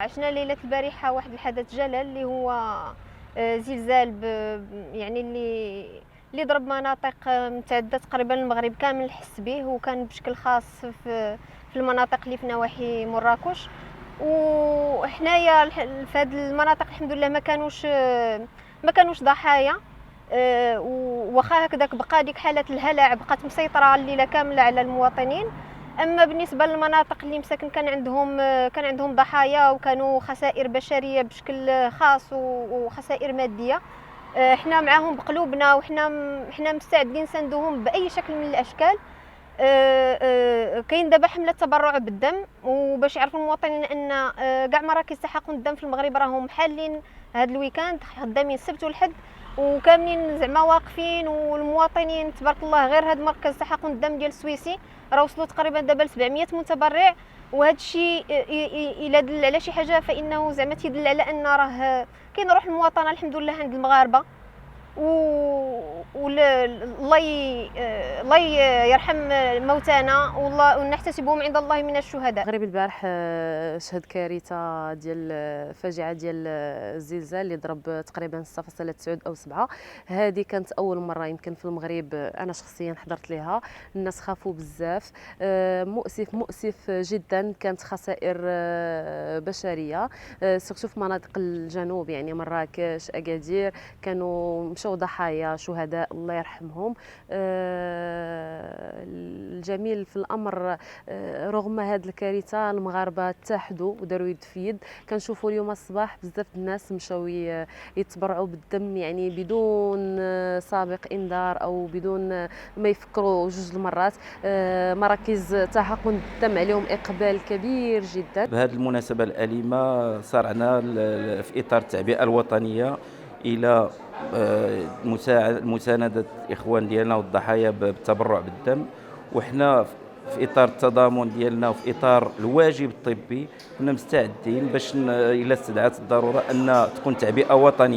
عشنا ليلة البارحة واحد الحدث جلل اللي هو زلزال يعني اللي ضرب مناطق متعدة تقريبا المغرب كامل حس به، وكان بشكل خاص في المناطق اللي في نواحي مراكش. وحنايا في هذه المناطق الحمد لله ما كانوش ضحايا. وخا هكذاك بقى ديك حالة الهلع بقات مسيطرة الليلة كاملة على المواطنين. اما بالنسبه للمناطق اللي مساكن كان عندهم ضحايا وكانوا خسائر بشريه بشكل خاص وخسائر ماديه، احنا معاهم بقلوبنا وحنا مستعدين نساندوهم باي شكل من الاشكال. كاين دابا حمله تبرع بالدم، وباش يعرفوا المواطنين ان كاع مراكز تحقن الدم في المغرب راهم حالين هذا الويكاند خدامين السبت والحد، وكاملين زعما واقفين. والمواطنين تبارك الله غير هذا مركز تحقن الدم ديال السويسي راه وصلوا تقريبا دابا ل 700 متبرع. وهذا الشيء الا دل على شي حاجه فانه زعما تيدل على ان راه كاين روح المواطنه الحمد لله عند المغاربه. الله يرحم موتانا والله ونحتسبهم عند الله من الشهداء. المغرب البارح شهد كارثه ديال فاجعه ديال الزلزال اللي ضرب تقريبا 6.9 او 7. هذه كانت اول مره يمكن في المغرب انا شخصيا حضرت لها. الناس خافوا بزاف، مؤسف جدا. كانت خسائر بشريه سورتو في مناطق الجنوب، يعني مراكش، اكادير، كانوا مشاو ضحايا شهداء الله يرحمهم. الجميل في الامر رغم هذه الكارثه المغاربه اتحدوا وداروا يد في يد. كنشوفوا اليوم الصباح بزاف الناس مشاو يتبرعوا بالدم، يعني بدون سابق انذار او بدون ما يفكروا جوج المرات. مراكز تحقن الدم عليهم اقبال كبير جدا. بهذه المناسبه الاليمه صارنا في اطار التعبئه الوطنيه الى مساندة الإخوان ديالنا والضحايا بالتبرع بالدم. وحنا في إطار التضامن ديالنا وفي إطار الواجب الطبي كنا مستعدين باش إلا استدعت الضرورة أن تكون تعبئة وطنية.